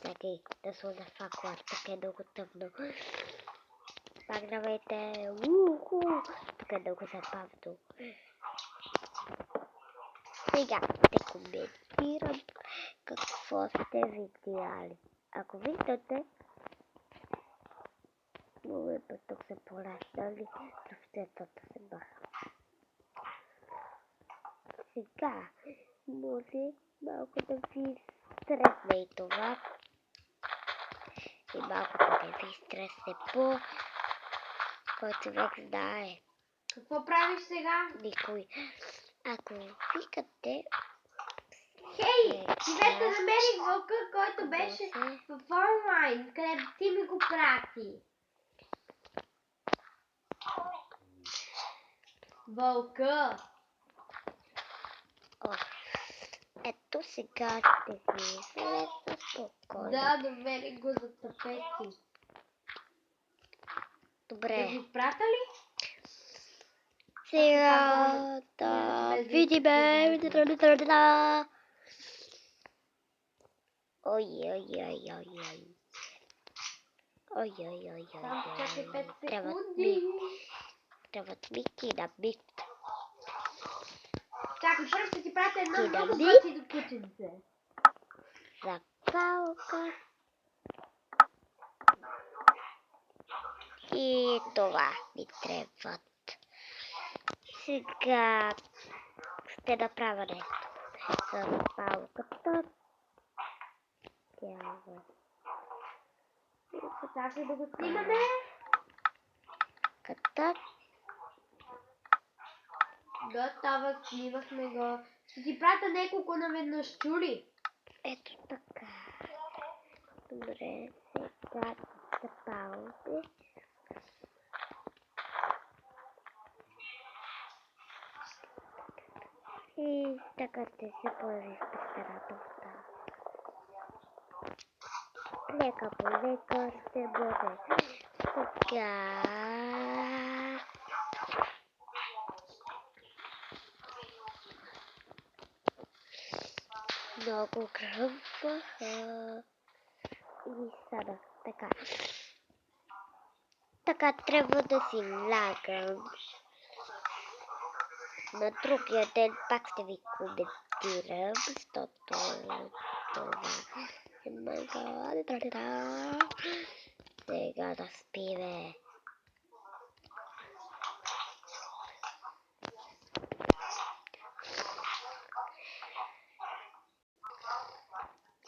Чакай да сложа факла, тук е много тъмно. Пак давайте. Тук е много забавно. Сега ще коментирам какво сте видяли. Ако виждате, момента тук се поращали, пръвцетата се баха. Сега може малко да ви стресне и това. И малко да не ви стресне по който човек знае. Какво правиш сега? Никой. Ако викате... Хей! Ивета, намерих вълка, който беше в онлайн, където ти ми го прати. Вълка! О, ето сега ще ви излезе спокойно. Да, намерих го за тапети. Добре. Да ви прата ли? Сега да видиме. Ой. Само чакай 5 Трябват секунди. ми кинабит. Чакай, първо ще ти пратя едно много Кинабит. готино кученце. Запалка. И това ми трябват. Сега ще направя нещо. Запалката. Чакай да го снимаме. Ката. Готово, снимахме го. Ще ти пратя няколко наведнъж, чули? Ето така. Добре, сега запалите. И така ще се появи в пещерата. Лека по лека ще бъде. Сега... Много кръваха. И sada така. Така трябва да си лягам. На другия ден пак ще ви коментирам, защото това е мега. Сега да спиме.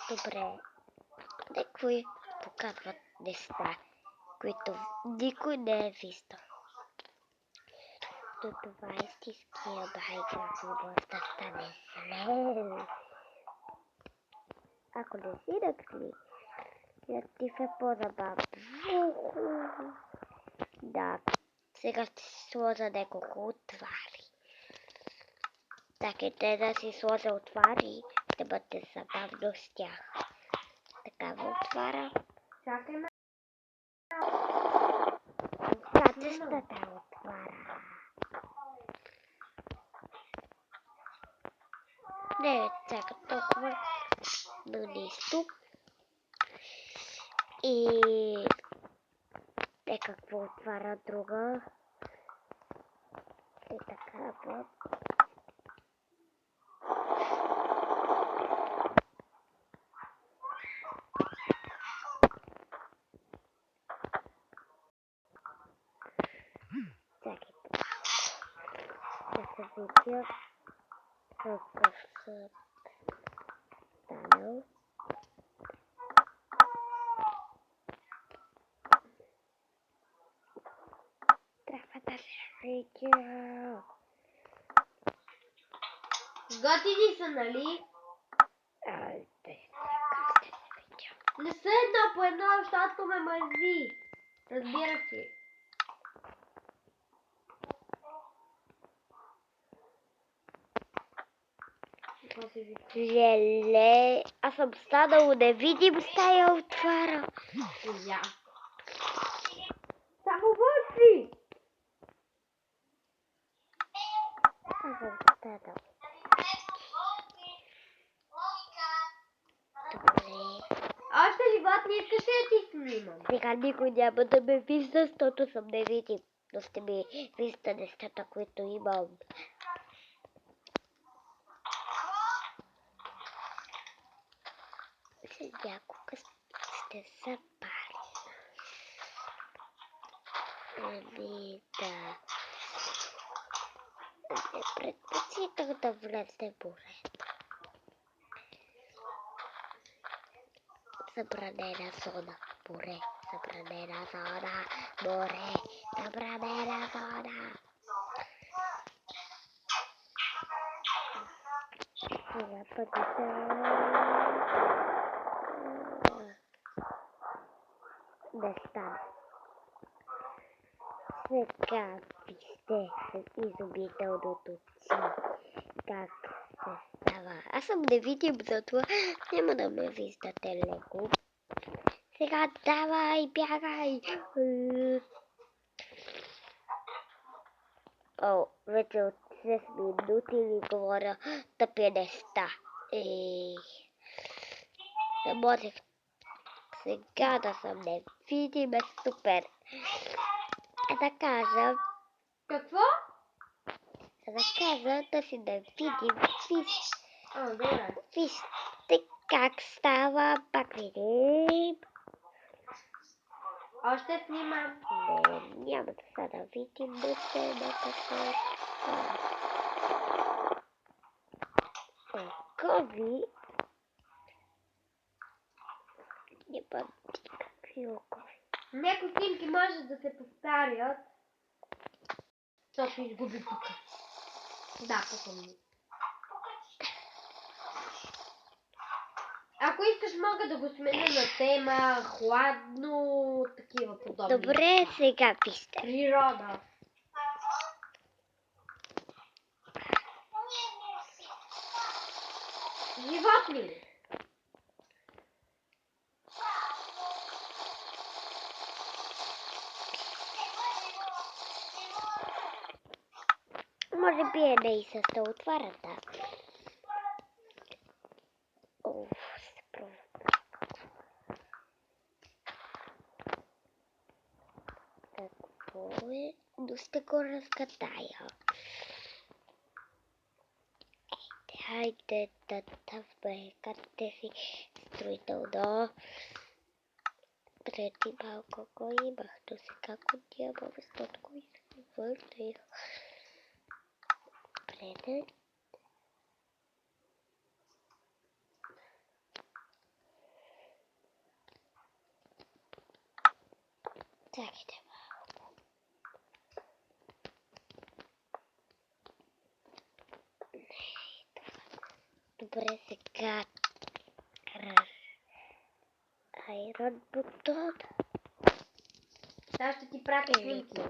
Добре. Някои показват неща, които никой не е виждал. Но това е истинския Майнкрафт, може да стане зле. Ако не си накли, я ти е по-забавно. Да, сега ще си сложа няколко отвари. Така те да си сложа отвари, ще бъде забавно с тях. Такава отвара. Чакай ме. Достатъчната отвара. Не чака толкова на нищо. И какво отваря друга. И така вот. Чакай да се видя какъв съм станал. Трябва да се видя. Готини са, нали? Айде, как ще се видя? Не са едно по едно, защото ме мързи. Разбира се. Леле, аз съм станал невидим с тая отвара. Я. Само вътре. Аз съм станал. не искаш ли да ти снимам? Сега никой няма да ме вижда, защото съм невидим. Но ще ми вижда нещата, които имам. Някога ще запали. Ами да. Не предпочитах да влезе море. Забранена зона. Море. Забранена зона. Море. Забранена зона. Сега пътите. Не стана. Сега вижте с изумителното чи. Как се става. Аз съм невидим, затова няма да ме виждате леко. Сега давай, бягай! О, вече от 6 минути ви говоря тъпи неща. Не можех сега да съм невидим, е супер. Да кажа... Какво? Да кажа да си невидим. Добре. Вижте как става, пак видим. Още снимам. Не, няма да са да видим, да се напъсвам. Окови. Не бъдете какви окови. Някои снимки може да се повтарят, защото изгуби тук. Да, попомни. Ако искаш, мога да го сменя на тема, хладно, такива подобни. Добре, сега вижте. Природа. Животни. Може би е неизъста отварата. Оф, се пробва. Какво е? Но ще го разгадая. Хайде да вмекате си строително. Преди малко го имах, но сега го нямам, защото го изхвърлих. Преди. Чакайте малко. Добре, сега Iron бутон. Сега ще ти пратя снимки.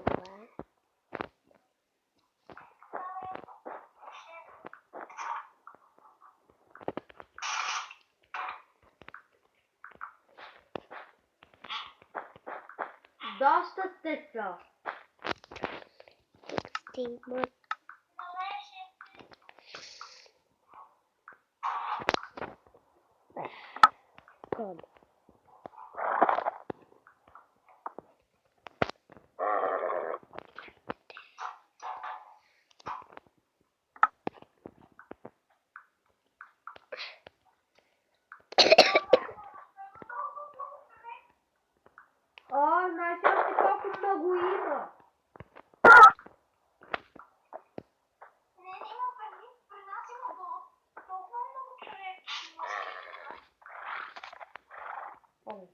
Доста сте са. Тук ще има. Кон. О, знаеш още колко много има. О.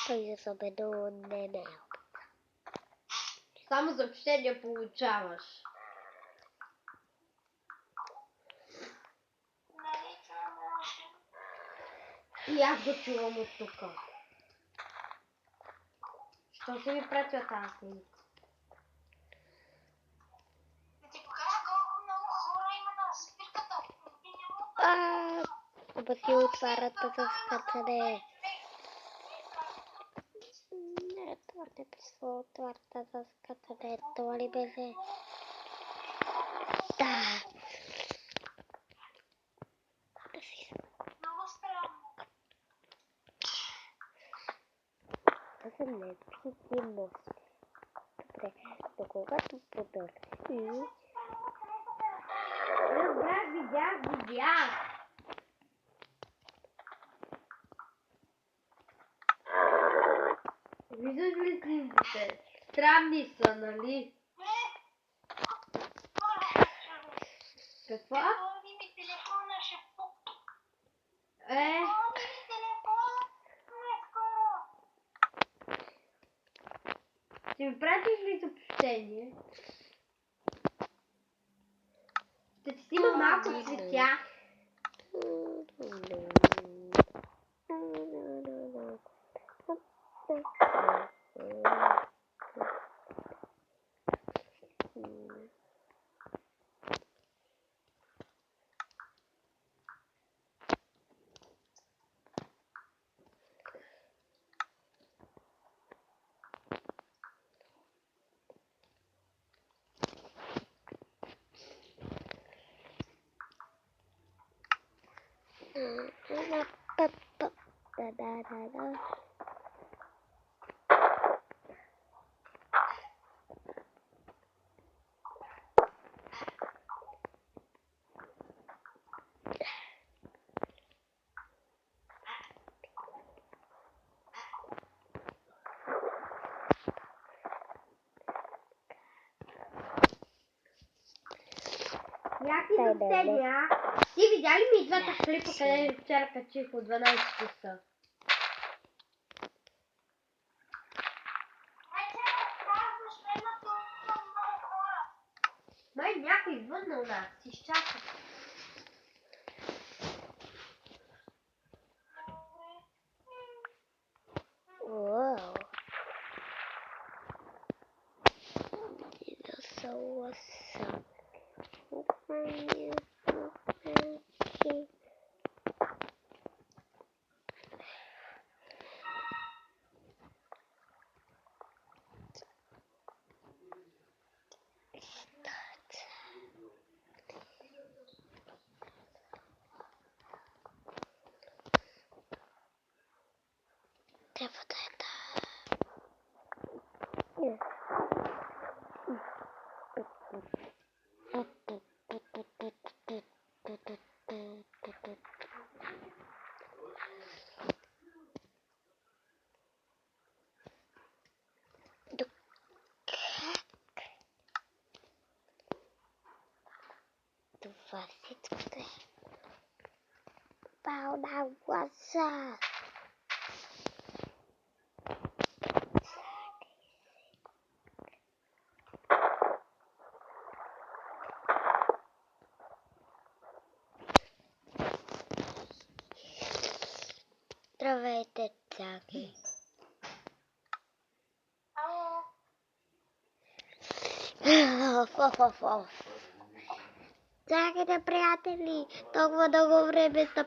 Той за бедо не ме. Само съобщения получаваш. И аз го чувам от тук. Що се ми пратя тази снимка? Да ти покажа колко много хора има на спирката. Ама си отварата за скъцане. Не, това не присва отварта дъската, не е това ли беше? Да. Да си Много странно. да съм легитимност. Добре, до когато подърси. Разбрах, видях. Виждаш ли снимките? Странни са, нали? Какво? Телефони ми телефона ще пукне. Е, Телефони ми телефона. Не скоро. ще ми пратиш ли съобщение? Ще ти снима малко цветя. Да. Някакви съобщения. Ти видя ли ми двата клипа, къде вчера качих от 12 часа? Казваш, има толкова много хора. Май някой извънна у нас. Изчакай. Wow. These are so awesome. Трябва да е това всичко е. Пау на гласа. Здравейте, цаки. Ало. Чакайте, приятели, толкова дълго време са